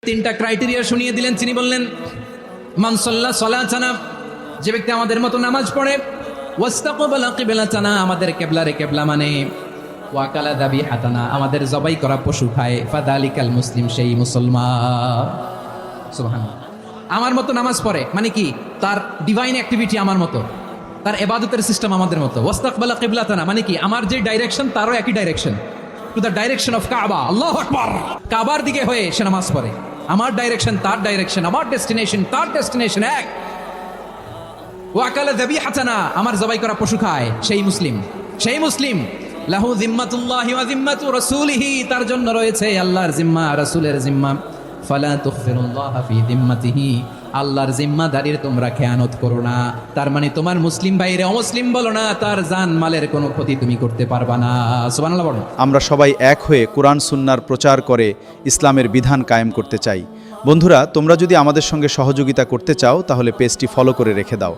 তিনটা ক্রাইটেরিয়া শুনিয়ে দিলেন। তিনি বললেন, মান সাল্লা সালাতানা, যে ব্যক্তি আমাদের মতো নামাজ পড়ে, ওয়াস্তাকবালা কিবলাতানা, আমাদের কিবলারে কিবলা মানে, ওয়াকালা যাবিহাতানা, আমাদের জবাই করা পশু খায়, ফাদালিকাল মুসলিম, সেই মুসলমান। সুবহানাল্লাহ। আমার মতো নামাজ পড়ে মানে কি? তার ডিভাইন অ্যাক্টিভিটি আমার মতো, তার ইবাদতের সিস্টেম আমাদের মতো। ওয়াস্তাকবালা কিবলাতানা মানে কি? আমার যে ডাইরেকশন তারও একই direction, to the direction of কাবা। আল্লাহু আকবার। কাবার দিকে হয়ে সে নামাজ পড়ে। আমার ডাইরেকশন তার ডাইরেকশন, আমার ডেস্টিনেশন তার ডেস্টিনেশন এক। ওয়াকালা যাবিহাতানা, আমার জবাই করা পশু খায়, সেই মুসলিম, সেই মুসলিম। লাহু জিম্মাতুল্লাহি ওয়া জিম্মাতু রাসূলিহি, তার জন্য রয়েছে আল্লাহর জিম্মা, রাসূলের জিম্মা। ফালা তুখফিরুল্লাহা ফি জিম্মাতিহি, আল্লাহর জিম্মাদারির তোমরা খেয়ানত করো না। তার মানে তোমার মুসলিম ভাইরে অমুসলিম বলো না, তার জান মালের কোনো ক্ষতি তুমি করতে পারবা না। সুবহানাল্লাহ বলো। আমরা সবাই এক হয়ে কোরআন সুন্নাহর প্রচার করে ইসলামের বিধান কায়েম করতে চাই। বন্ধুরা, তোমরা যদি আমাদের সঙ্গে সহযোগিতা করতে চাও তাহলে পেজটি ফলো করে রেখে দাও।